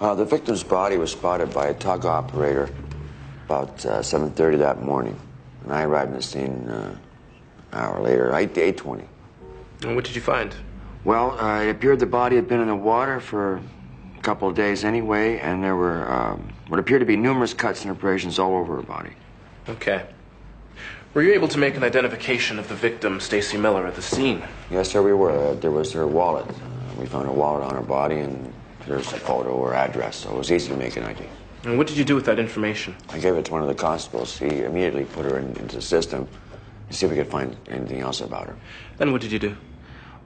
The victim's body was spotted by a tug operator about 7:30 that morning. And I arrived on the scene an hour later, 8:20. And what did you find? Well, it appeared the body had been in the water for a couple of days anyway, and there were what appeared to be numerous cuts and abrasions all over her body. Okay. Were you able to make an identification of the victim, Stacy Miller, at the scene? Yes, sir, we were. There was her wallet. We found her wallet on her body, and there's a photo or address, so it was easy to make an ID. And what did you do with that information? I gave it to one of the constables. He immediately put her into the system to see if we could find anything else about her. Then what did you do?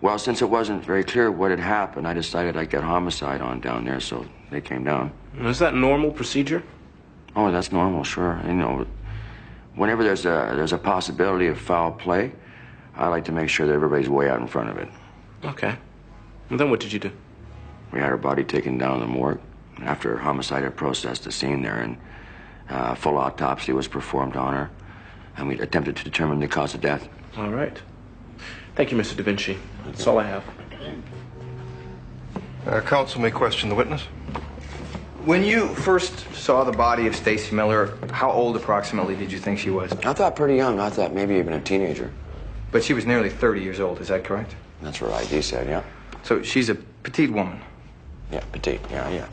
Well, since it wasn't very clear what had happened, I decided I'd get homicide on down there, so they came down. Is that normal procedure? Oh, that's normal, sure. You know, whenever there's a possibility of foul play, I like to make sure that everybody's way out in front of it. Okay. And then what did you do? We had her body taken down to the morgue. After homicide had processed the scene there, and a full autopsy was performed on her, and we attempted to determine the cause of death. All right. Thank you, Mr. Da Vinci. That's all I have. Counsel may question the witness. When you first saw the body of Stacy Miller, how old approximately did you think she was? I thought pretty young. I thought maybe even a teenager. But she was nearly 30 years old, is that correct? That's what ID said, yeah. So she's a petite woman? Yeah, petite, yeah.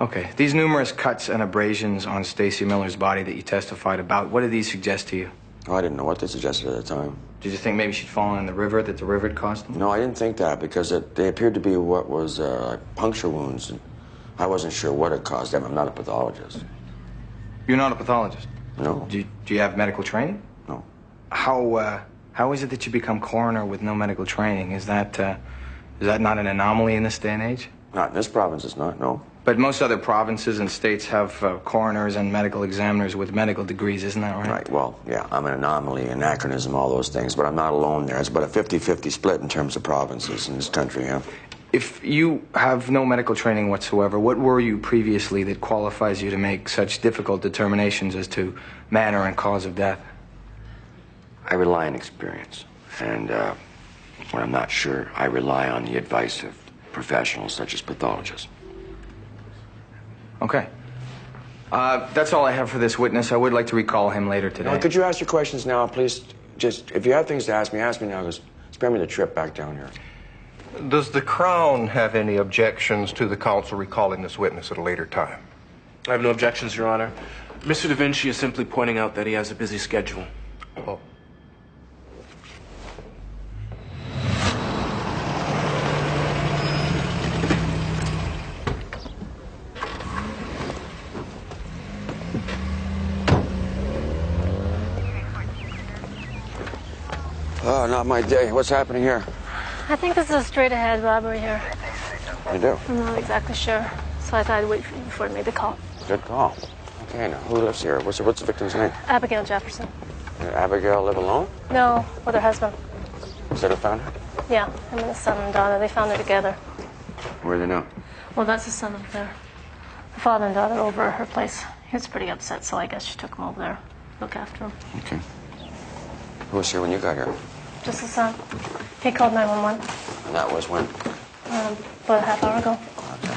Okay. These numerous cuts and abrasions on Stacy Miller's body that you testified about, what did these suggest to you? Oh, I didn't know what they suggested at the time. Did you think maybe she'd fallen in the river, that the river had caused them? No, I didn't think that, because they appeared to be what was puncture wounds. And I wasn't sure what had caused them. I'm not a pathologist. You're not a pathologist? No. Do you have medical training? No. How is it that you become coroner with no medical training? Is that not an anomaly in this day and age? Not in this province, it's not, no. But most other provinces and states have coroners and medical examiners with medical degrees, isn't that right? Right, well, yeah, I'm an anomaly, anachronism, all those things, but I'm not alone there. It's about a 50-50 split in terms of provinces in this country, yeah. If you have no medical training whatsoever, what were you previously that qualifies you to make such difficult determinations as to manner and cause of death? I rely on experience, and when I'm not sure, I rely on the advice of professionals such as pathologists. Okay. That's all I have for this witness. I would like to recall him later today. Now, could you ask your questions now, please? Just, if you have things to ask me now, because spare me the trip back down here. Does the Crown have any objections to the counsel recalling this witness at a later time? I have no objections, Your Honor. Mr. Da Vinci is simply pointing out that he has a busy schedule. Oh. Oh, not my day. What's happening here? I think this is a straight-ahead robbery here. You do? I'm not exactly sure, so I thought I'd wait for you before I made the call. Good call. Okay, now, who lives here? What's the victim's name? Abigail Jefferson. Did Abigail live alone? No, with her husband. Is that who found her? Yeah, him and his son and daughter. They found her together. Where are they now? Well, that's his son up there. The father and daughter over at her place. He was pretty upset, so I guess she took him over there. Look after him. Okay. Who was here when you got here? Just the son. He called 911. And that was when? About a half hour ago. Okay.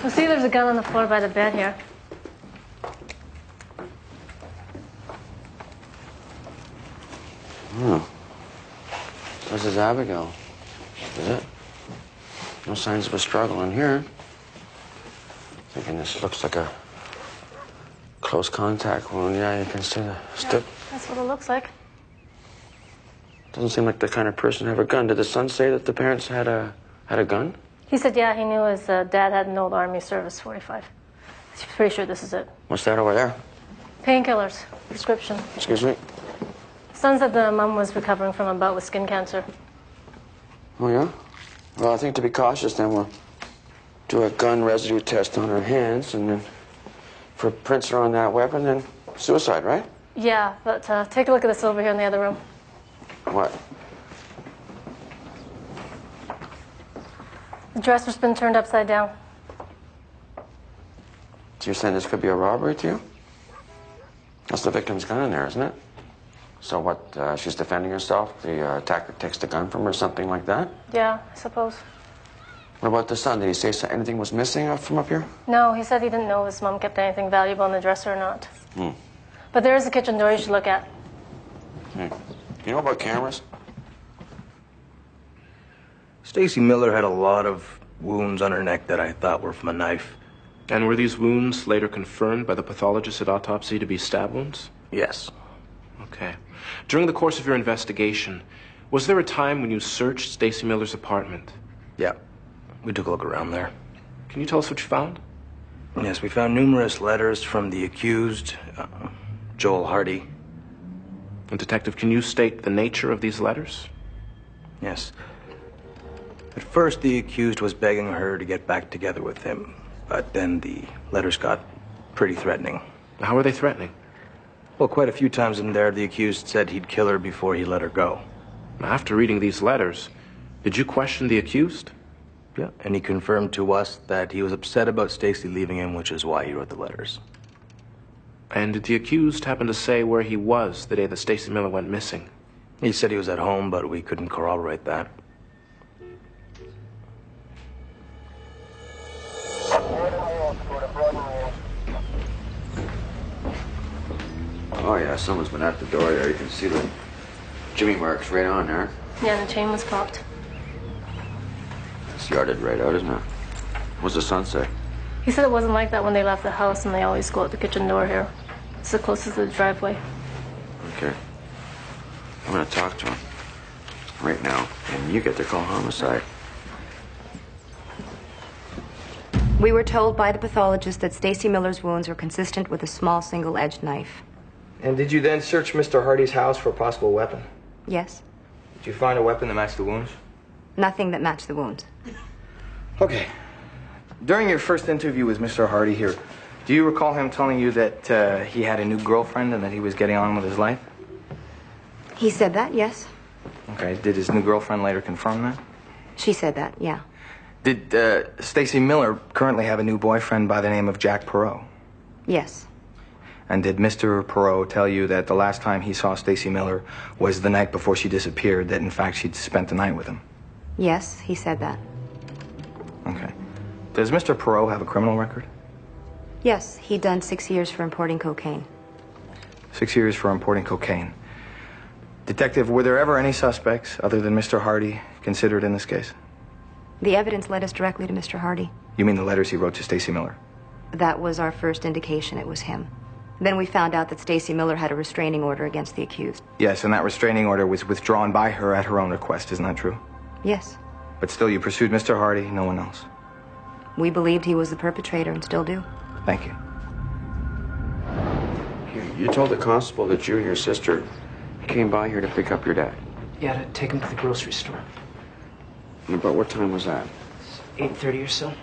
You see there's a gun on the floor by the bed here. This is Abigail. Is it? No signs of a struggle in here. Thinking this looks like a close contact wound. Yeah, you can see the stick. That's what it looks like. Doesn't seem like the kind of person to have a gun. Did the son say that the parents had a gun? He said, yeah, he knew his dad had an old Army Service 45. He's pretty sure this is it. What's that over there? Painkillers, prescription. Excuse me? Son said the mom was recovering from a bout with skin cancer. Oh, yeah? Well, I think to be cautious, then we'll do a gun residue test on her hands, and then if her prints are on that weapon, then suicide, right? Yeah, but take a look at this over here in the other room. What? The dresser's been turned upside down. So you're saying this could be a robbery to you? That's the victim's gun in there, isn't it? So what, she's defending herself? The attacker takes the gun from her, something like that? Yeah, I suppose. What about the son? Did he say anything was missing from up here? No, he said he didn't know if his mom kept anything valuable in the dresser or not. But there is a kitchen door you should look at. Hey, you know about cameras? Stacy Miller had a lot of wounds on her neck that I thought were from a knife. And were these wounds later confirmed by the pathologist at autopsy to be stab wounds? Yes. Okay. During the course of your investigation, was there a time when you searched Stacy Miller's apartment? Yeah. We took a look around there. Can you tell us what you found? Yes, we found numerous letters from the accused, Joel Hardy. And Detective, can you state the nature of these letters? Yes. At first, the accused was begging her to get back together with him, but then the letters got pretty threatening. How were they threatening? Well, quite a few times in there, the accused said he'd kill her before he let her go. After reading these letters, did you question the accused? Yeah, and he confirmed to us that he was upset about Stacy leaving him, which is why he wrote the letters. And did the accused happen to say where he was the day that Stacy Miller went missing? He said he was at home, but we couldn't corroborate that. Oh, yeah, someone's been at the door there. You can see the Jimmy marks right on there. Yeah, and the chain was popped. It's yarded right out, isn't it? What's the son say? He said it wasn't like that when they left the house, and they always go out the kitchen door here. It's the closest to the driveway. Okay. I'm gonna talk to him right now, and you get to call homicide. We were told by the pathologist that Stacy Miller's wounds were consistent with a small single-edged knife. And did you then search Mr. Hardy's house for a possible weapon? Yes. Did you find a weapon that matched the wounds? Nothing that matched the wounds. Okay. During your first interview with Mr. Hardy here, do you recall him telling you that he had a new girlfriend and that he was getting on with his life? He said that, yes. Okay. Did his new girlfriend later confirm that? She said that, yeah. Did Stacy Miller currently have a new boyfriend by the name of Jack Perot? Yes. And did Mr. Perot tell you that the last time he saw Stacy Miller was the night before she disappeared, that in fact she'd spent the night with him? Yes, he said that. Okay. Does Mr. Perot have a criminal record? Yes, he'd done 6 years for importing cocaine. 6 years for importing cocaine. Detective, were there ever any suspects other than Mr. Hardy considered in this case? The evidence led us directly to Mr. Hardy. You mean the letters he wrote to Stacy Miller? That was our first indication it was him. Then we found out that Stacy Miller had a restraining order against the accused. Yes, and that restraining order was withdrawn by her at her own request, isn't that true? Yes. But still, you pursued Mr. Hardy, no one else. We believed he was the perpetrator and still do. Thank you. You told the constable that you and your sister came by here to pick up your dad. Yeah, to take him to the grocery store. And about what time was that? 8:30 or so.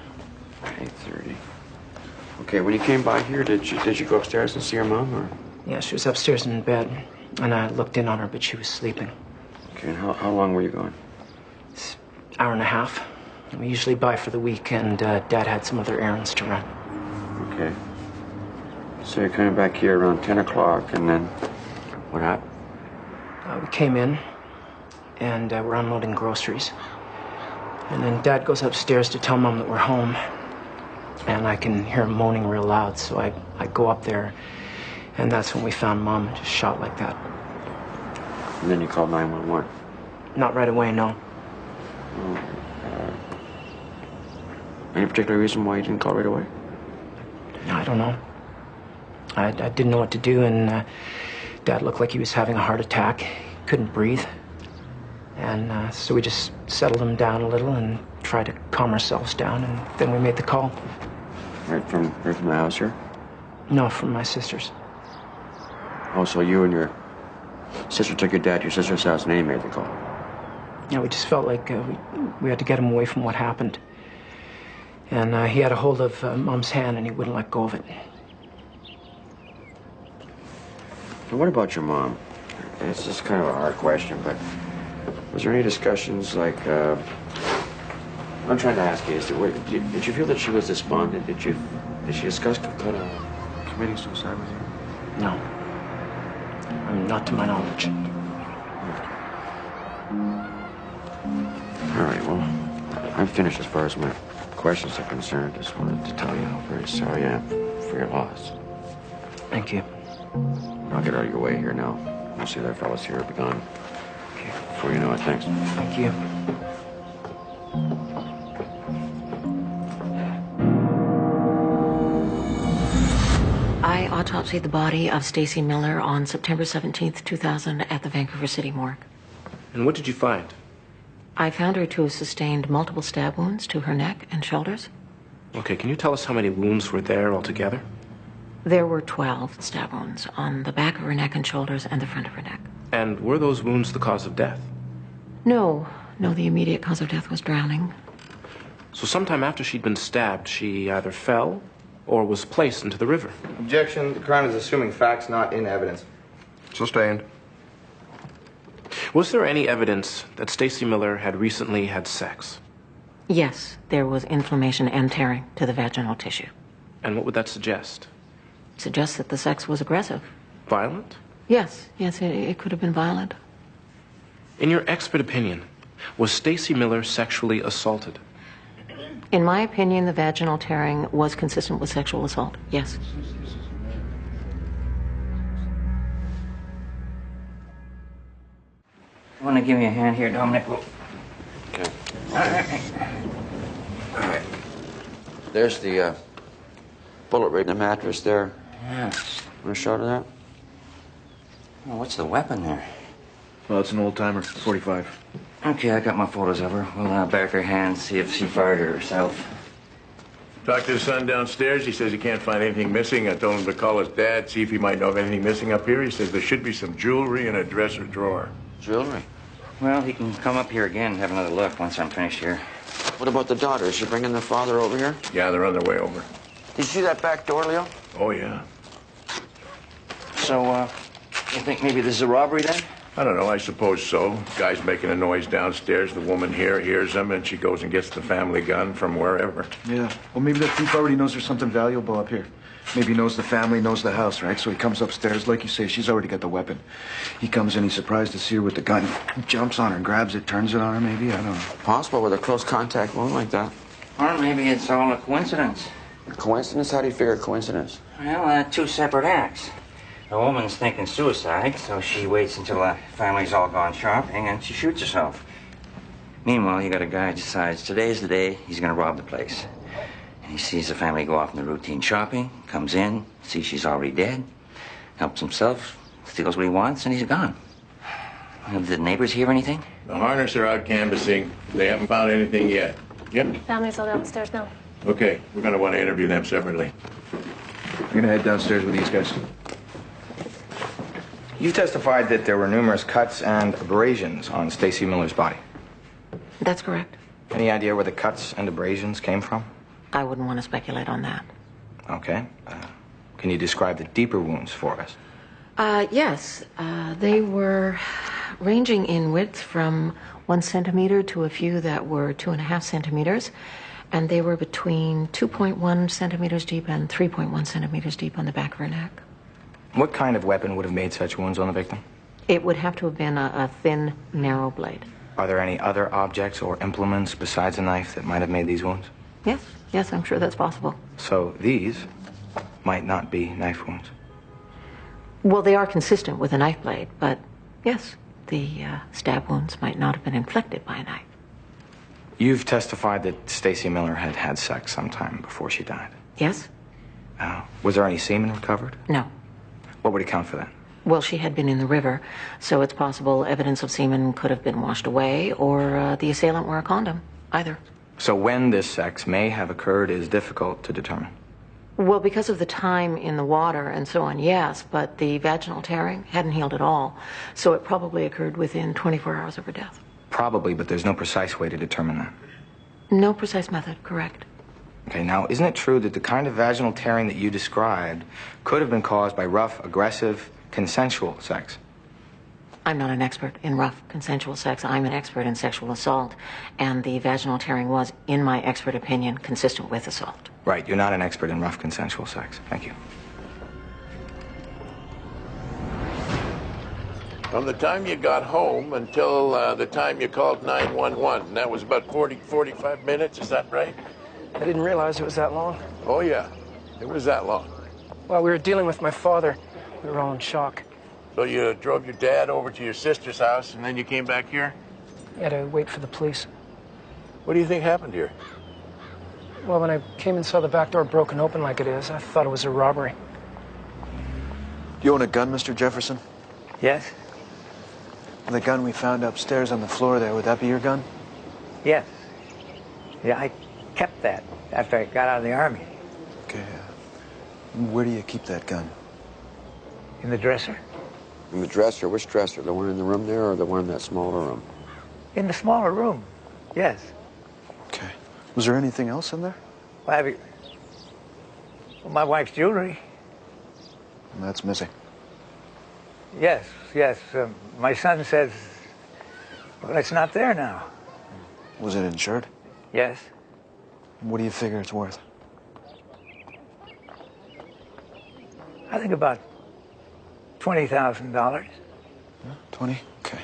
8:30. Okay, when you came by here, did you go upstairs and see your mom, or? Yeah, she was upstairs in bed, and I looked in on her, but she was sleeping. Okay, and how long were you gone? It's an hour and a half. We usually buy for the week, and Dad had some other errands to run. Okay. So you're coming back here around 10 o'clock, and then what happened? We came in, and we're unloading groceries. And then Dad goes upstairs to tell Mom that we're home. And I can hear him moaning real loud, so I go up there, and that's when we found Mom just shot like that. And then you called 911? Not right away, no. Any particular reason why you didn't call right away? I don't know. I didn't know what to do, and Dad looked like he was having a heart attack. He couldn't breathe. And so we just settled him down a little and tried to calm ourselves down, and then we made the call. Right from the house here? No, from my sister's. Oh, so you and your sister took your dad to your sister's house and then you made the call? Yeah, we just felt like we had to get him away from what happened. And he had a hold of Mom's hand, and he wouldn't let go of it. And what about your mom? It's just kind of a hard question, but was there any discussions like, I'm trying to ask you, did you feel that she was despondent? Did she discuss committing suicide with you? No. I mean, not to my knowledge. All right, well, I'm finished as far as my questions are concerned. Just wanted to tell you how very sorry I am for your loss. Thank you. I'll get out of your way here now. Most of the other fellas here will be gone. Okay. Before you know it, thanks. Thank you. I autopsied the body of Stacy Miller on September 17th, 2000 at the Vancouver City Morgue. And what did you find? I found her to have sustained multiple stab wounds to her neck and shoulders. Okay, can you tell us how many wounds were there altogether? There were 12 stab wounds on the back of her neck and shoulders and the front of her neck. And were those wounds the cause of death? No, the immediate cause of death was drowning. So sometime after she'd been stabbed, she either fell or was placed into the river. Objection. The Crown is assuming facts not in evidence. Sustained. Was there any evidence that Stacy Miller had recently had sex? Yes, there was inflammation and tearing to the vaginal tissue. And what would that suggest? Suggests that the sex was aggressive. Violent? Yes, it could have been violent. In your expert opinion, was Stacy Miller sexually assaulted? In my opinion, the vaginal tearing was consistent with sexual assault, yes. You want to give me a hand here, Dominic? Okay. All right. There's the bullet right in the mattress there. Yeah. Want to show her that? Well, what's the weapon there? Well, it's an old-timer, 45. Okay, I got my photos of her. We'll back her hand, see if she fired it herself. Talked to his son downstairs. He says he can't find anything missing. I told him to call his dad, see if he might know of anything missing up here. He says there should be some jewelry in a dresser drawer. Jewelry? Well, he can come up here again and have another look once I'm finished here. What about the daughter? Is she bringing the father over here? Yeah, they're on their way over. Did you see that back door, Leo? Oh, yeah. So, you think maybe this is a robbery then? I don't know, I suppose so. Guy's making a noise downstairs. The woman here hears him, and she goes and gets the family gun from wherever. Yeah. Well, maybe that thief already knows there's something valuable up here. Maybe he knows the family, knows the house, right? So he comes upstairs. Like you say, she's already got the weapon. He comes in, he's surprised to see her with the gun. He jumps on her, grabs it, turns it on her, maybe? I don't know. Possible with a close contact wound like that. Or maybe it's all a coincidence. Coincidence? How do you figure coincidence? Well, two separate acts. The woman's thinking suicide, so she waits until the family's all gone shopping and she shoots herself. Meanwhile, you got a guy who decides today's the day he's going to rob the place. And he sees the family go off in the routine shopping, comes in, sees she's already dead, helps himself, steals what he wants, and he's gone. Did the neighbors hear anything? The Harness are out canvassing. They haven't found anything yet. Yep. Family's all downstairs now. Okay, we're going to want to interview them separately. I'm gonna head downstairs with these guys. You testified that there were numerous cuts and abrasions on Stacy Miller's body. That's correct. Any idea where the cuts and abrasions came from? I wouldn't want to speculate on that. Okay. Can you describe the deeper wounds for us? Yes. They were ranging in width from 1 centimeter to a few that were 2.5 centimeters. And they were between 2.1 centimeters deep and 3.1 centimeters deep on the back of her neck. What kind of weapon would have made such wounds on the victim? It would have to have been a thin, narrow blade. Are there any other objects or implements besides a knife that might have made these wounds? Yes, I'm sure that's possible. So these might not be knife wounds. Well, they are consistent with a knife blade, but yes, the stab wounds might not have been inflicted by a knife. You've testified that Stacy Miller had had sex sometime before she died. Yes? Was there any semen recovered? No. What would account for that? Well, she had been in the river, so it's possible evidence of semen could have been washed away, or the assailant wore a condom. Either. So when this sex may have occurred is difficult to determine. Well, because of the time in the water and so on, yes, but the vaginal tearing hadn't healed at all, so it probably occurred within 24 hours of her death. Probably, but there's no precise way to determine that. No precise method, correct. Okay, now, isn't it true that the kind of vaginal tearing that you described could have been caused by rough, aggressive, consensual sex? I'm not an expert in rough, consensual sex. I'm an expert in sexual assault, and the vaginal tearing was, in my expert opinion, consistent with assault. Right, you're not an expert in rough, consensual sex. Thank you. From the time you got home until the time you called 911. That was about 45 minutes, is that right? I didn't realize it was that long. Oh, yeah. It was that long. While we were dealing with my father, we were all in shock. So you drove your dad over to your sister's house, and then you came back here? We had to wait for the police. What do you think happened here? Well, when I came and saw the back door broken open like it is, I thought it was a robbery. You own a gun, Mr. Jefferson? Yes? The gun we found upstairs on the floor there, would that be your gun? Yes. Yeah, I kept that after I got out of the Army. Okay. Where do you keep that gun? In the dresser. In the dresser? Which dresser? The one in the room there or the one in that smaller room? In the smaller room, yes. Okay. Was there anything else in there? Well, my wife's jewelry. That's missing. Yes, yes. My son says, well, it's not there now. Was it insured? Yes. What do you figure it's worth? I think about $20,000. 20? Okay.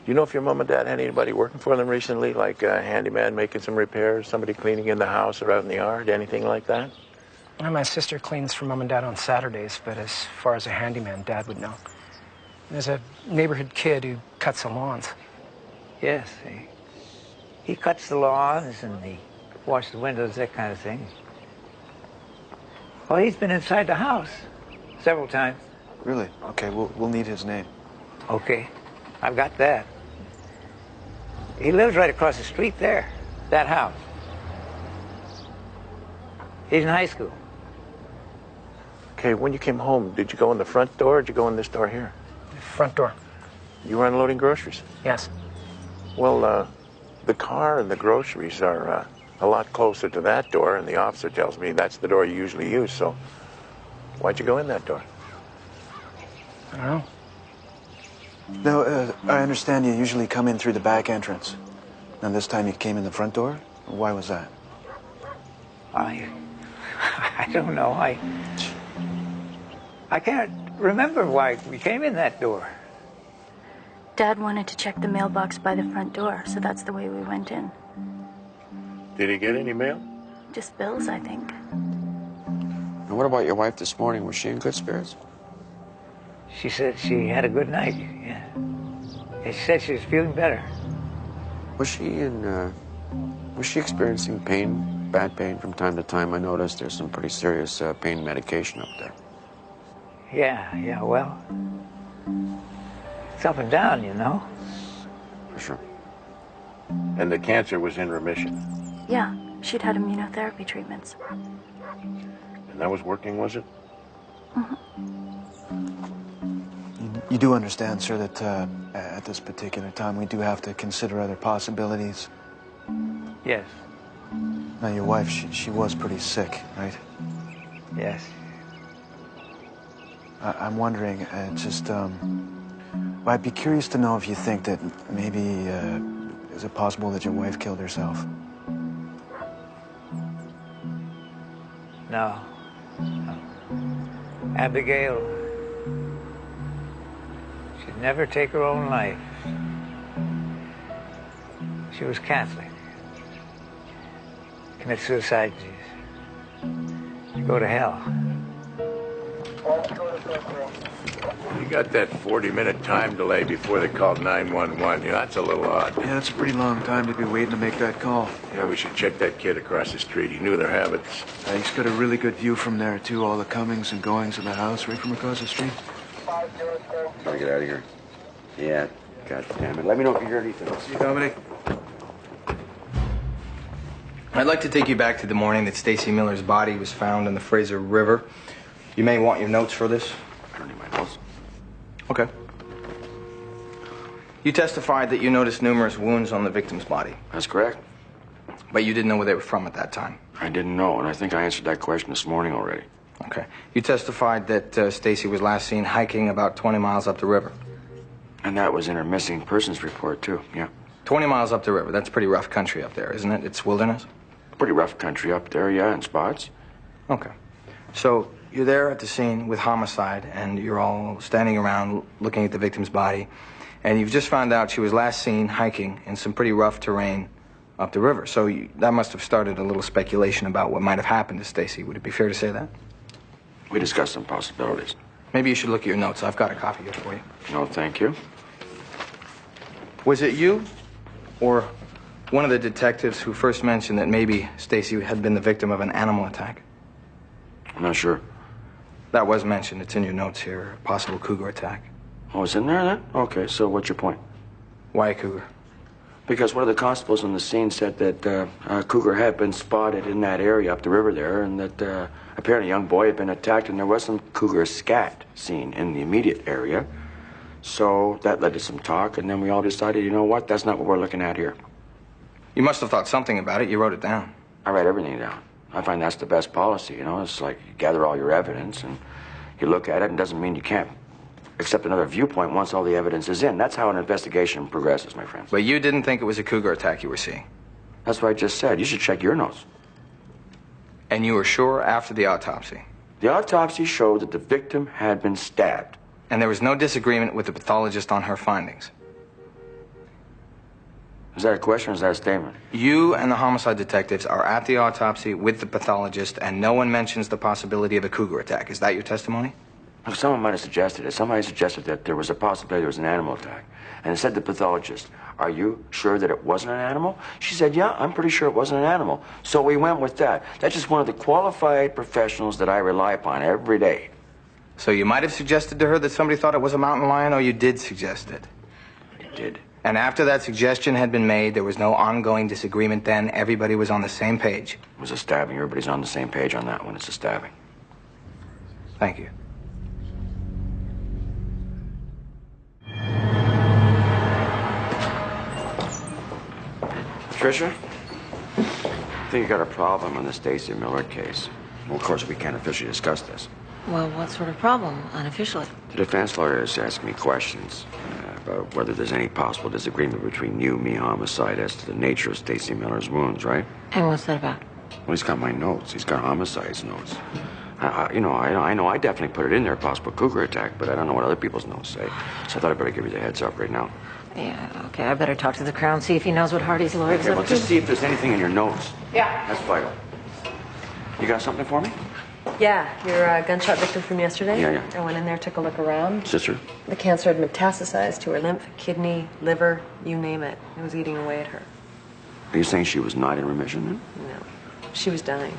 You know if your mom and dad had anybody working for them recently, like a handyman making some repairs, somebody cleaning in the house or out in the yard, anything like that? Well, my sister cleans for Mom and Dad on Saturdays, but as far as a handyman, Dad would know. There's a neighborhood kid who cuts the lawns. Yes, he cuts the lawns and he washes the windows, that kind of thing. Well, he's been inside the house several times. Really? Okay, we'll need his name. Okay, I've got that. He lives right across the street there, that house. He's in high school. Okay, when you came home, did you go in the front door or did you go in this door here? Front door. You were unloading groceries? Yes. Well, the car and the groceries are a lot closer to that door, and the officer tells me that's the door you usually use, so why'd you go in that door? I don't know. Now, I understand you usually come in through the back entrance. Now, this time you came in the front door? Why was that? I don't know. I can't remember why we came in that door. Dad wanted to check the mailbox by the front door, so that's the way we went in. Did he get any mail? Just bills, I think. And what about your wife this morning? Was she in good spirits? She said she had a good night, yeah. And she said she was feeling better. Was she experiencing pain, bad pain from time to time? I noticed there's some pretty serious pain medication up there. Yeah, well, it's up and down, you know. For sure. And the cancer was in remission? Yeah, she'd had immunotherapy treatments. And that was working, was it? You do understand, sir, that at this particular time we do have to consider other possibilities. Yes. Now, your wife, she was pretty sick, right? Yes. I'm wondering, I'd be curious to know if you think that maybe, is it possible that your wife killed herself? No. Abigail, she'd never take her own life. She was Catholic. Commit suicide, you go to hell. You got that 40-minute time delay before they called 911. Yeah, that's a little odd. Yeah, that's a pretty long time to be waiting to make that call. Yeah, we should check that kid across the street. He knew their habits. He's got a really good view from there, too. All the comings and goings of the house right from across the street. Gotta get out of here. Yeah, God damn it. Let me know if you hear anything. See you, Dominic. I'd like to take you back to the morning that Stacy Miller's body was found in the Fraser River. You may want your notes for this. I don't need my notes. Okay. You testified that you noticed numerous wounds on the victim's body. That's correct. But you didn't know where they were from at that time. I didn't know, and I think I answered that question this morning already. Okay. You testified that Stacy was last seen hiking about 20 miles up the river. And that was in her missing persons report, too, yeah. 20 miles up the river. That's pretty rough country up there, isn't it? It's wilderness? Pretty rough country up there, yeah, in spots. Okay. So, You're there at the scene with homicide, and you're all standing around looking at the victim's body, and you've just found out she was last seen hiking in some pretty rough terrain up the river. So that must have started a little speculation about what might have happened to Stacy. Would it be fair to say that? We discussed some possibilities. Maybe you should look at your notes. I've got a copy here for you. No, thank you. Was it you or one of the detectives who first mentioned that maybe Stacy had been the victim of an animal attack? I'm not sure. That was mentioned. It's in your notes here. A possible cougar attack. Oh, it's in there then? Okay, so what's your point? Why a cougar? Because one of the constables on the scene said that a cougar had been spotted in that area up the river there, and that apparently a young boy had been attacked, and there was some cougar scat seen in the immediate area. So that led to some talk, and then we all decided, you know what, that's not what we're looking at here. You must have thought something about it. You wrote it down. I write everything down. I find that's the best policy, you know. It's like you gather all your evidence, and you look at it, and it doesn't mean you can't accept another viewpoint once all the evidence is in. That's how an investigation progresses, my friends. But you didn't think it was a cougar attack you were seeing? That's what I just said. You should check your notes. And you were sure after the autopsy? The autopsy showed that the victim had been stabbed. And there was no disagreement with the pathologist on her findings? Is that a question or is that a statement? You and the homicide detectives are at the autopsy with the pathologist, and no one mentions the possibility of a cougar attack. Is that your testimony? Someone might have suggested it. Somebody suggested that there was a possibility there was an animal attack. And it said to the pathologist, are you sure that it wasn't an animal? She said, yeah, I'm pretty sure it wasn't an animal. So we went with that. That's just one of the qualified professionals that I rely upon every day. So you might have suggested to her that somebody thought it was a mountain lion, or you did suggest it? I did. And after that suggestion had been made, there was no ongoing disagreement then? Everybody was on the same page? It was a stabbing. Everybody's on the same page on that one. It's a stabbing. Thank you. Tricia, I think you got a problem on the Stacy Miller case. Well, of course, we can't officially discuss this. Well, what sort of problem, unofficially? The defense lawyer is asking me questions about whether there's any possible disagreement between you, me, homicide, as to the nature of Stacy Miller's wounds, right? And what's that about? Well, he's got my notes. He's got homicide's notes. I know I definitely put it in there, possible cougar attack, but I don't know what other people's notes say. So I thought I'd better give you the heads up right now. Yeah, okay, I better talk to the Crown, see if he knows what Hardy's lawyer's Okay, up well, to. just see if there's anything in your notes. Yeah. That's vital. You got something for me? Yeah, your gunshot victim from yesterday? Yeah. I went in there, took a look around. Sister? The cancer had metastasized to her lymph, kidney, liver, you name it. It was eating away at her. Are you saying she was not in remission then? No. She was dying.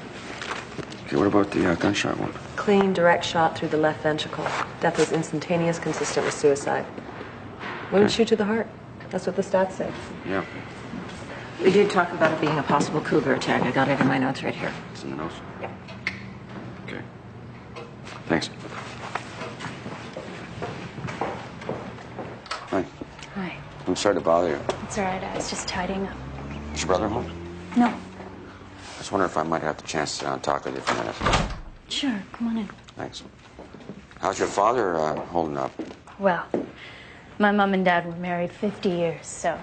Okay, what about the gunshot one? Clean, direct shot through the left ventricle. Death was instantaneous, consistent with suicide. Wouldn't shoot to the heart. That's what the stats say. Yeah. We did talk about it being a possible cougar attack. I got it in my notes right here. It's in the notes? Yeah. Okay. Thanks. Hi. Hi. I'm sorry to bother you. It's all right. I was just tidying up. Is your brother home? No. I just wonder if I might have the chance to sit down and talk with you for a minute. Sure. Come on in. Thanks. How's your father holding up? Well, my mom and dad were married 50 years, so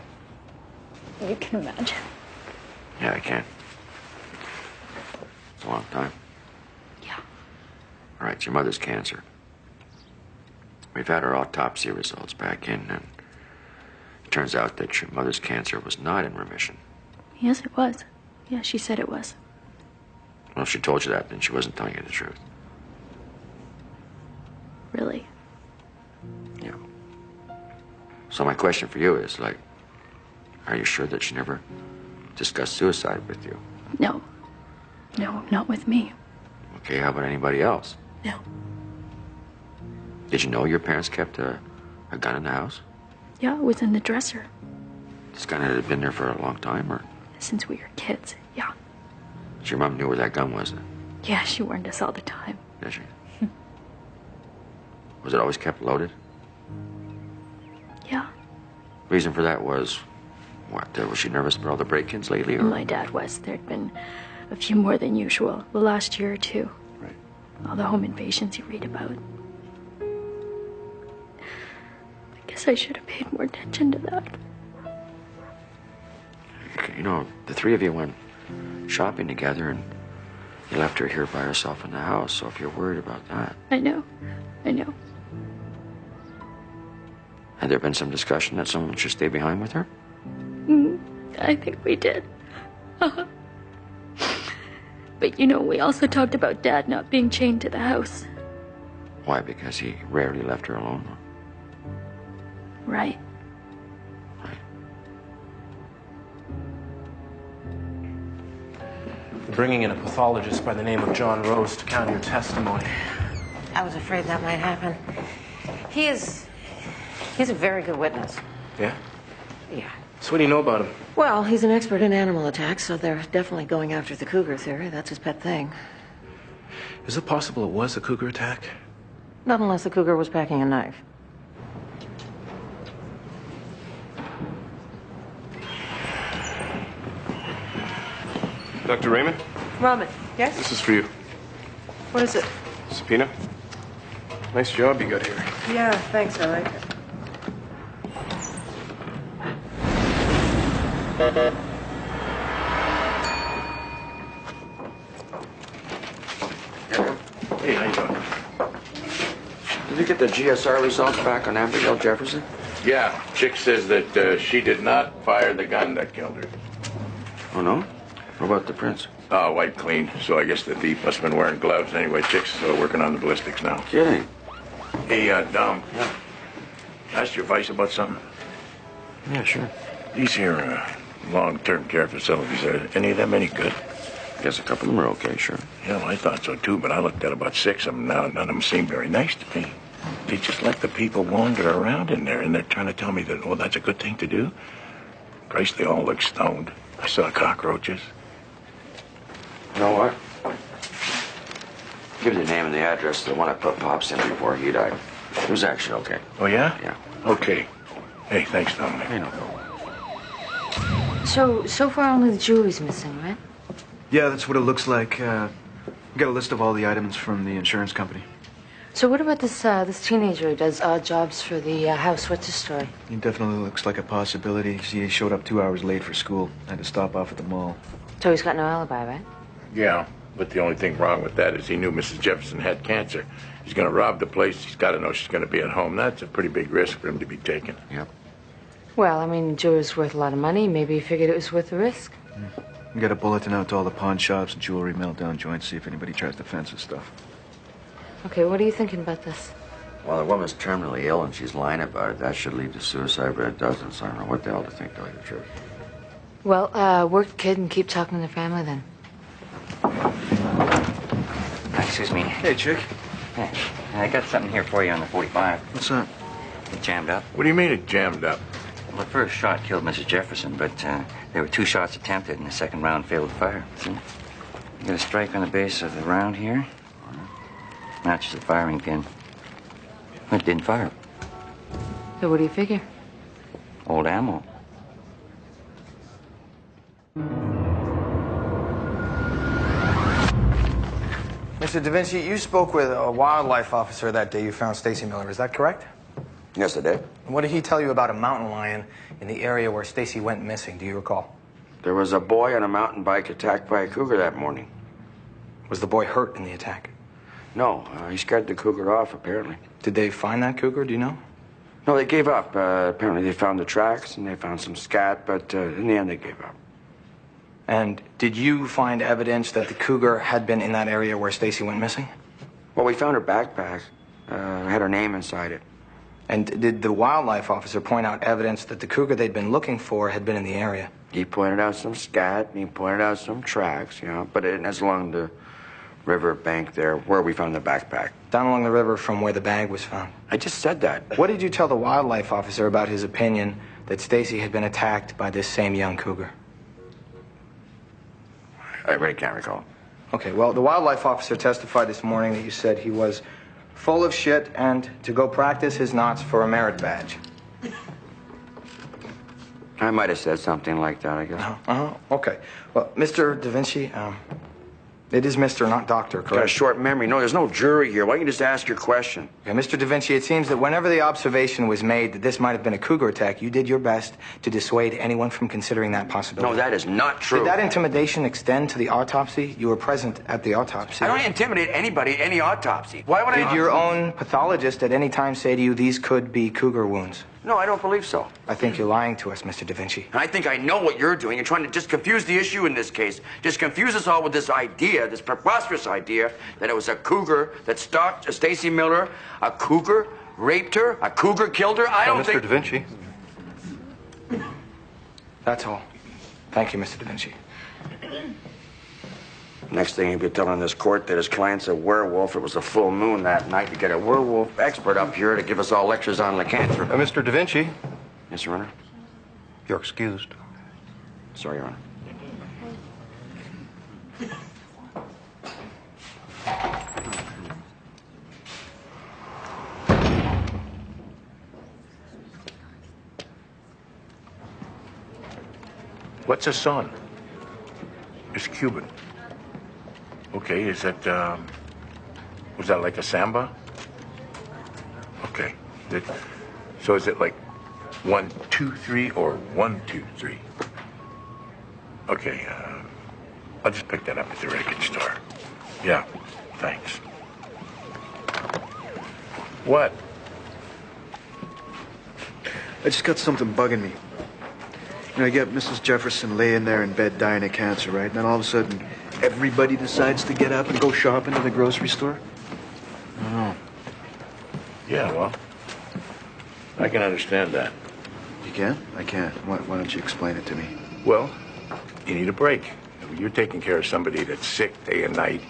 you can imagine. Yeah, I can. It's a long time. Yeah. All right, your mother's cancer. We've had her autopsy results back in, and it turns out that your mother's cancer was not in remission. Yes, it was. Yeah, she said it was. Well, if she told you that, then she wasn't telling you the truth. Really? Yeah. So my question for you is, like, are you sure that she never discussed suicide with you? No. No, not with me. Okay, how about anybody else? No. Did you know your parents kept a gun in the house? Yeah, it was in the dresser. This gun had been there for a long time, or? Since we were kids, yeah. So your mom knew where that gun was then? Yeah, she warned us all the time. Did she? Was it always kept loaded? Yeah. Reason for that was, what, was she nervous about all the break-ins lately, or? My dad was. There'd been a few more than usual the last year or two. Right. All the home invasions you read about. I guess I should have paid more attention to that. You know, the three of you went shopping together, and You left her here by herself in the house, so if you're worried about that. I know. Had there been some discussion that someone should stay behind with her? I think we did. But we also talked about Dad not being chained to the house. Why? Because he rarely left her alone? Right. Bringing in a pathologist by the name of John Rose to counter your testimony. I was afraid that might happen. He's a very good witness. Yeah? Yeah. So what do you know about him? Well, he's an expert in animal attacks, so they're definitely going after the cougar theory. That's his pet thing. Is it possible it was a cougar attack? Not unless the cougar was packing a knife. Dr. Raymond, Raman, yes? this is for you. What is it? Subpoena. Nice job you got here. Yeah, thanks, I like it. Hey, how you doing? Did you get the GSR results back on Abigail Jefferson? Yeah, Chick says that she did not fire the gun that killed her. Oh, no? What about the prints? Oh, white clean. So I guess the thief must have been wearing gloves. Anyway, Chick's working on the ballistics now. Kidding. Hey, Dom. Yeah. Asked your advice about something? Yeah, sure. These here long-term care facilities, are any of them any good? Guess a couple of them are okay, sure. Yeah, well, I thought so too, but I looked at about 6 of them now, and none of them seem very nice to me. They just let the people wander around in there, and they're trying to tell me that, that's a good thing to do. Christ, they all look stoned. I saw cockroaches. You know what? Give you the name and the address of the one I put Pops in before he died. It was actually okay. Oh, yeah? Yeah. Okay. Hey, thanks, Dominic. Hey, no. So far only the jewelry's missing, right? Yeah, that's what it looks like. We got a list of all the items from the insurance company. So what about this teenager who does odd jobs for the house? What's his story? He definitely looks like a possibility. See, he showed up 2 hours late for school. Had to stop off at the mall. So he's got no alibi, right? Yeah, but the only thing wrong with that is he knew Mrs. Jefferson had cancer. He's going to rob the place. He's got to know she's going to be at home. That's a pretty big risk for him to be taking. Yep. Well, I mean, jewelry's worth a lot of money. Maybe he figured it was worth the risk. We got a bulletin out to all the pawn shops and jewelry meltdown joints, see if anybody tries to fence his stuff. Okay, what are you thinking about this? Well, the woman's terminally ill and she's lying about it. That should lead to suicide, but it doesn't, so I don't know what the hell to think, to tell you the truth. Well, work the kid and keep talking to the family then. Excuse me. Hey, Chick. Hey, I got something here for you on the 45. What's that? It jammed up. What do you mean it jammed up? Well, the first shot killed Mrs. Jefferson, but there were 2 shots attempted, and the second round failed to fire. See? You got a strike on the base of the round here. Matches the firing pin. It didn't fire. So what do you figure? Old ammo. Mr. Da Vinci, you spoke with a wildlife officer that day you found Stacy Miller. Is that correct? Yes, I did. And what did he tell you about a mountain lion in the area where Stacy went missing? Do you recall? There was a boy on a mountain bike attacked by a cougar that morning. Was the boy hurt in the attack? No, he scared the cougar off, apparently. Did they find that cougar? Do you know? No, they gave up. Apparently they found the tracks and they found some scat, but in the end they gave up. And did you find evidence that the cougar had been in that area where Stacy went missing? Well, we found her backpack. Had her name inside it. And did the wildlife officer point out evidence that the cougar they'd been looking for had been in the area? He pointed out some scat and he pointed out some tracks, but it's along the river bank there where we found the backpack. Down along the river from where the bag was found? I just said that. What did you tell the wildlife officer about his opinion that Stacy had been attacked by this same young cougar? I really can't recall. Okay, well, the wildlife officer testified this morning that you said he was full of shit and to go practice his knots for a merit badge. I might have said something like that, I guess. Okay. Well, Mr. Da Vinci, It is Mr., not Doctor, correct? Got a short memory. No, there's no jury here. Why don't you just ask your question? Okay, Mr. Da Vinci, it seems that whenever the observation was made that this might have been a cougar attack, you did your best to dissuade anyone from considering that possibility. No, that is not true. Did that intimidation extend to the autopsy? You were present at the autopsy. I don't intimidate anybody at any autopsy. Why would I? Did your own pathologist at any time say to you these could be cougar wounds? No, I don't believe so. I think you're lying to us, Mr. Da Vinci. And I think I know what you're doing. You're trying to just confuse the issue in this case. Just confuse us all with this idea, this preposterous idea, that it was a cougar that stalked Stacy Miller. A cougar raped her. A cougar killed her. I don't think... Mr. Da Vinci. That's all. Thank you, Mr. Da Vinci. Next thing he'll be telling this court that his client's a werewolf. It was a full moon that night. To get a werewolf expert up here to give us all lectures on lycanthropy. Mr. Da Vinci. Yes, Your Honor. You're excused. Sorry, Your Honor. What's a son? It's Cuban. Okay, is that, was that like a samba? Okay. So is it like 1, 2, 3 or 1, 2, 3? Okay, I'll just pick that up at the record store. Yeah, thanks. What? I just got something bugging me. You know, I get Mrs. Jefferson laying there in bed dying of cancer, right? And then all of a sudden, everybody decides to get up and go shopping to the grocery store? I don't know. Yeah, well, I can understand that. You can? I can't. Why don't you explain it to me? Well, you need a break. You're taking care of somebody that's sick day and night,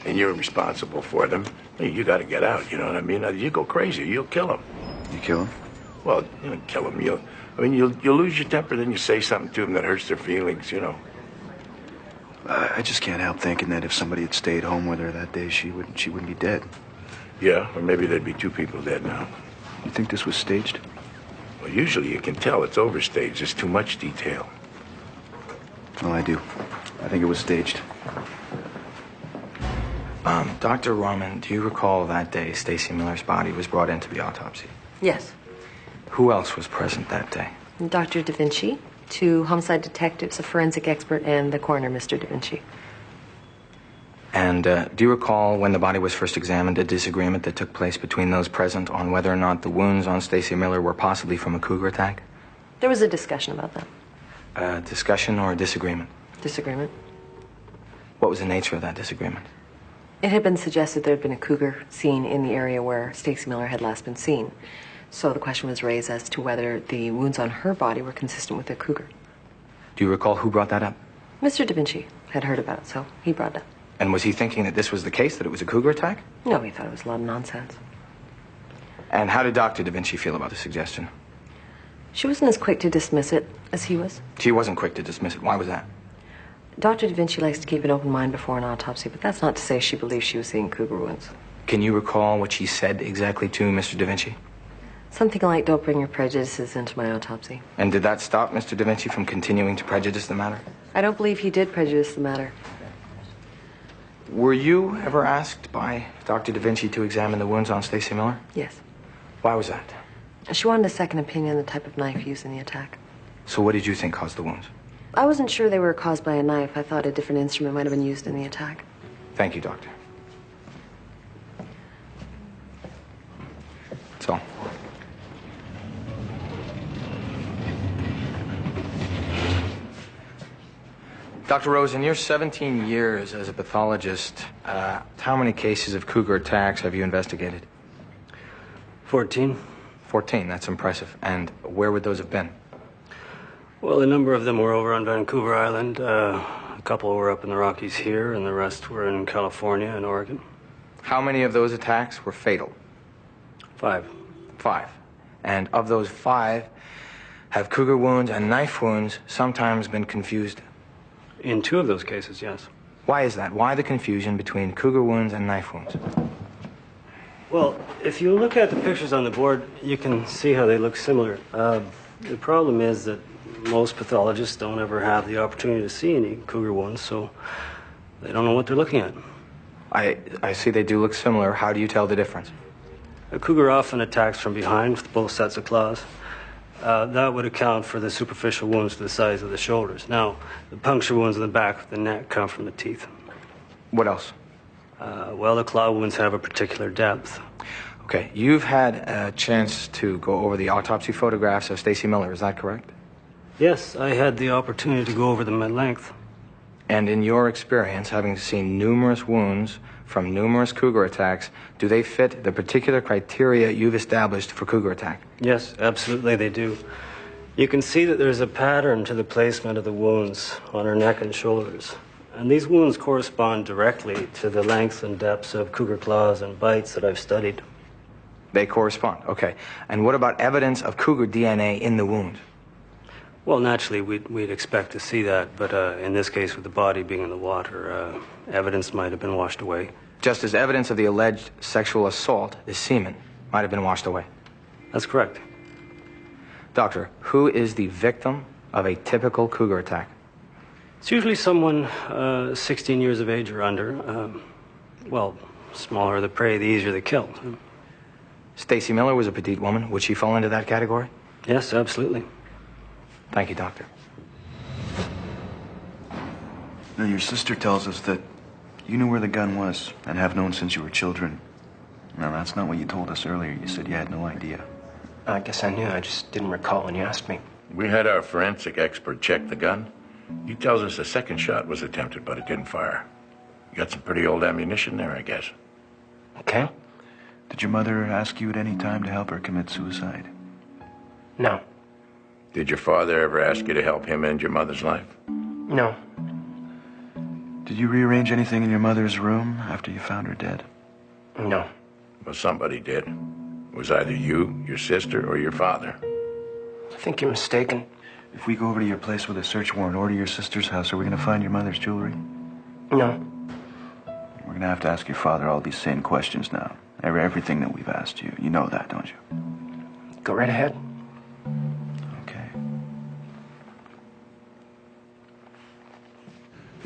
and you're responsible for them. You got to get out, you know what I mean? You go crazy, you'll kill them. You kill him? Well, you don't kill them. You'll lose your temper, then you say something to them that hurts their feelings, you know. I just can't help thinking that if somebody had stayed home with her that day, she wouldn't be dead. Yeah, or maybe there'd be 2 people dead now. You think this was staged? Well, usually you can tell it's overstaged. There's too much detail. Well, I do. I think it was staged. Dr. Roman, do you recall that day Stacy Miller's body was brought into the autopsy? Yes. Who else was present that day? Dr. Da Vinci, 2 homicide detectives, a forensic expert, and the coroner, Mr. Da Vinci. And do you recall when the body was first examined, a disagreement that took place between those present on whether or not the wounds on Stacy Miller were possibly from a cougar attack? There was a discussion about that. A discussion or a disagreement? Disagreement. What was the nature of that disagreement? It had been suggested there had been a cougar seen in the area where Stacy Miller had last been seen. So the question was raised as to whether the wounds on her body were consistent with a cougar. Do you recall who brought that up? Mr. Da Vinci had heard about it, so he brought it up. And was he thinking that this was the case, that it was a cougar attack? No, he thought it was a lot of nonsense. And how did Dr. Da Vinci feel about the suggestion? She wasn't as quick to dismiss it as he was. She wasn't quick to dismiss it. Why was that? Dr. Da Vinci likes to keep an open mind before an autopsy, but that's not to say she believed she was seeing cougar wounds. Can you recall what she said exactly to Mr. Da Vinci? Something like, don't bring your prejudices into my autopsy. And did that stop Mr. Da Vinci from continuing to prejudice the matter? I don't believe he did prejudice the matter. Were you ever asked by Dr. Da Vinci to examine the wounds on Stacy Miller? Yes. Why was that? She wanted a second opinion on the type of knife used in the attack. So what did you think caused the wounds? I wasn't sure they were caused by a knife. I thought a different instrument might have been used in the attack. Thank you, Doctor. That's all. Dr. Rose, in your 17 years as a pathologist, how many cases of cougar attacks have you investigated? 14. 14, that's impressive. And where would those have been? Well, a number of them were over on Vancouver Island. A couple were up in the Rockies here, and the rest were in California and Oregon. How many of those attacks were fatal? 5. 5. And of those 5, have cougar wounds and knife wounds sometimes been confused? In 2 of those cases, yes. Why is that? Why the confusion between cougar wounds and knife wounds? Well, if you look at the pictures on the board, you can see how they look similar. The problem is that most pathologists don't ever have the opportunity to see any cougar wounds, so They don't know what they're looking at. I see they do look similar. How do you tell the difference? A cougar often attacks from behind with both sets of claws. That would account for the superficial wounds to the sides of the shoulders. Now, the puncture wounds in the back of the neck come from the teeth. What else? Well, the claw wounds have a particular depth. Okay, you've had a chance to go over the autopsy photographs of Stacy Miller, is that correct? Yes, I had the opportunity to go over them at length. And in your experience, having seen numerous wounds from numerous cougar attacks, do they fit the particular criteria you've established for cougar attack? Yes, absolutely they do. You can see that there's a pattern to the placement of the wounds on her neck and shoulders. And these wounds correspond directly to the lengths and depths of cougar claws and bites that I've studied. They correspond, okay. And what about evidence of cougar DNA in the wound? Well, naturally, we'd expect to see that, but in this case, with the body being in the water, evidence might have been washed away. Just as evidence of the alleged sexual assault, the semen, might have been washed away. That's correct. Doctor, who is the victim of a typical cougar attack? It's usually someone 16 years of age or under. Well, smaller the prey, the easier the kill. Stacy Miller was a petite woman. Would she fall into that category? Yes, absolutely. Thank you, Doctor. Now, your sister tells us that you knew where the gun was and have known since you were children. Now, that's not what you told us earlier. You said you had no idea. I guess I knew. I just didn't recall when you asked me. We had our forensic expert check the gun. He tells us a second shot was attempted, but it didn't fire. You got some pretty old ammunition there, I guess. Okay. Did your mother ask you at any time to help her commit suicide? No. Did your father ever ask you to help him end your mother's life? No. Did you rearrange anything in your mother's room after you found her dead? No. Well, somebody did. It was either you, your sister, or your father. I think you're mistaken. If we go over to your place with a search warrant or to your sister's house, are we going to find your mother's jewelry? No. We're going to have to ask your father all these same questions now. Everything that we've asked you. You know that, don't you? Go right ahead. Okay.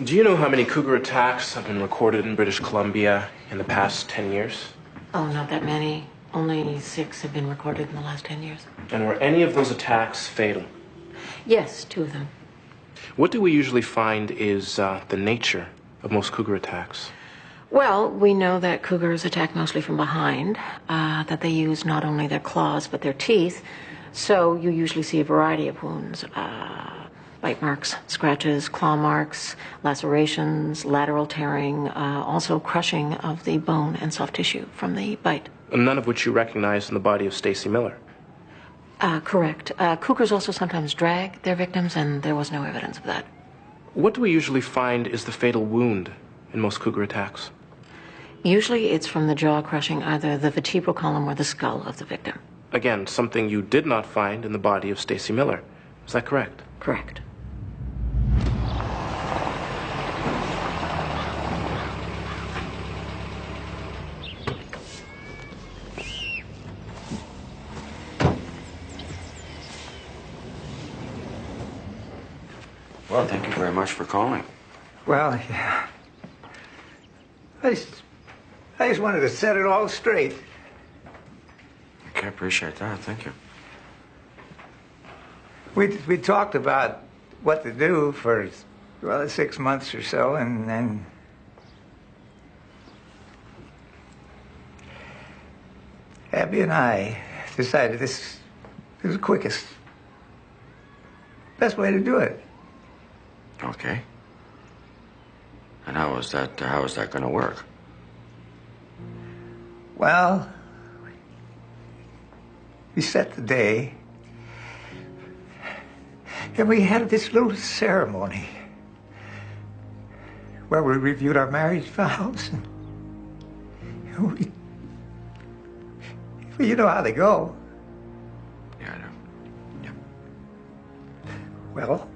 Do you know how many cougar attacks have been recorded in British Columbia in the past 10 years? Oh, not that many. Only 6 have been recorded in the last 10 years. And were any of those attacks fatal? Yes, 2 of them. What do we usually find is the nature of most cougar attacks? Well, we know that cougars attack mostly from behind, that they use not only their claws but their teeth. So you usually see a variety of wounds. Bite marks, scratches, claw marks, lacerations, lateral tearing, also crushing of the bone and soft tissue from the bite. None of which you recognize in the body of Stacy Miller. Correct. Cougars also sometimes drag their victims, and there was no evidence of that. What do we usually find is the fatal wound in most cougar attacks? Usually it's from the jaw crushing either the vertebral column or the skull of the victim. Again, something you did not find in the body of Stacy Miller. Is that correct? Correct. Well, thank you very much for calling. Well, yeah. I just wanted to set it all straight. Okay, appreciate that. Thank you. We talked about what to do for, well, 6 months or so, and then Abby and I decided this is the quickest, best way to do it. Okay. And how is that going to work? Well, we set the day, and we had this little ceremony where we reviewed our marriage vows. And you know how they go. Yeah, I know. Yeah. Well,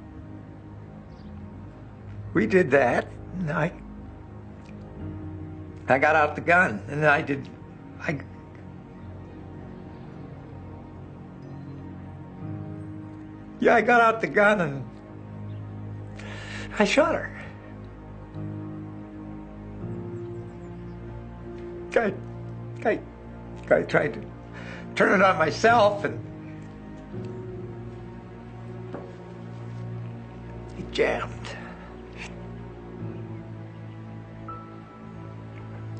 we did that, and I got out the gun, and I got out the gun and I shot her. I tried to turn it on myself, and it jammed.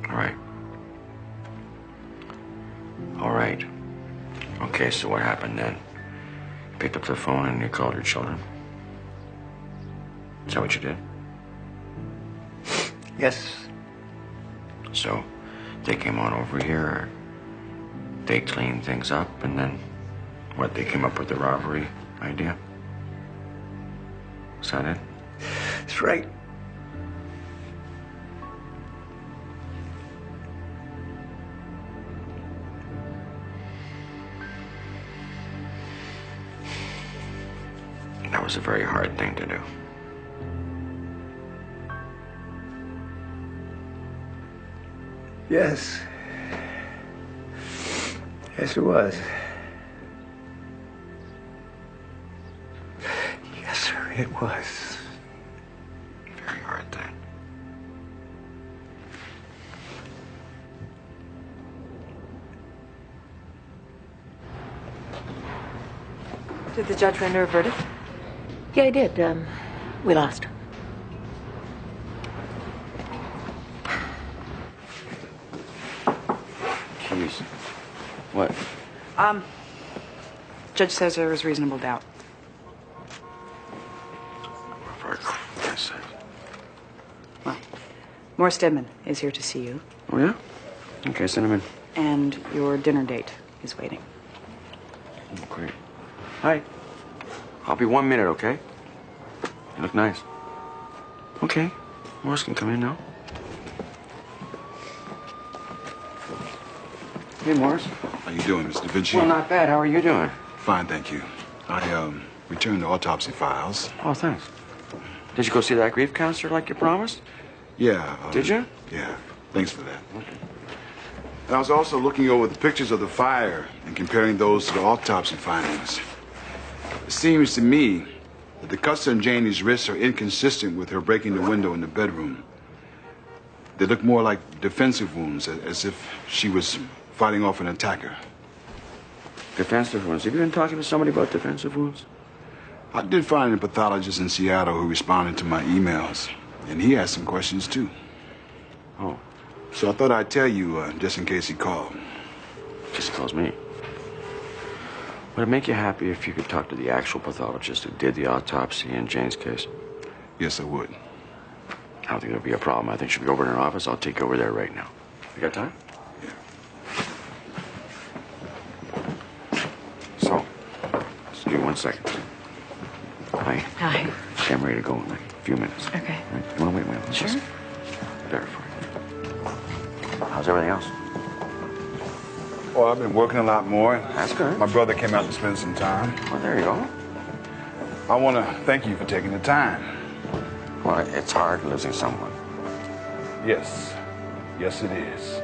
All right. All right. Okay, so what happened then? You picked up the phone and you called your children. Is that what you did? Yes. So they came on over here, they cleaned things up, and then what, they came up with the robbery idea? Is that it? That's right. That was a very hard thing to do. Yes. Yes, it was. Yes, sir, it was. Very hard thing. Did the judge render a verdict? Yeah, I did. We lost. Jeez. What? Judge says there was reasonable doubt. For Christ's sake. Well, Morris Stedman is here to see you, Oh, yeah? Okay, send him in. and your dinner date is waiting. Oh, great. Hi. I'll be 1 minute, okay? You look nice. Okay. Morris can come in now. Hey, Morris. How you doing, Mr. Vinci? Well, not bad. How are you doing? Fine, thank you. I returned the autopsy files. Oh, thanks. Did you go see that grief counselor like you promised? Yeah. Did you? Yeah. Thanks for that. Okay. And I was also looking over the pictures of the fire and comparing those to the autopsy findings. It seems to me that the cuts on Janie's wrists are inconsistent with her breaking the window in the bedroom. They look more like defensive wounds, as if she was fighting off an attacker. Defensive wounds. Have you been talking to somebody about defensive wounds? I did find a pathologist in Seattle who responded to my emails, and he asked some questions too. Oh. So I thought I'd tell you, just in case he called. Just calls me. Would it make you happy if you could talk to the actual pathologist who did the autopsy in Jane's case? Yes, I would. I don't think there'll be a problem. I think she'll be over in her office. I'll take you over there right now. You got time? Yeah. So, just give me 1 second. Hi. Hi. Okay, I'm ready to go in like a few minutes. Okay. Right. You want to wait a minute? Sure. Better for you. How's everything else? Well, I've been working a lot more. That's good. My brother came out to spend some time. Well, there you go. I want to thank you for taking the time. Well, it's hard losing someone. Yes. Yes, it is.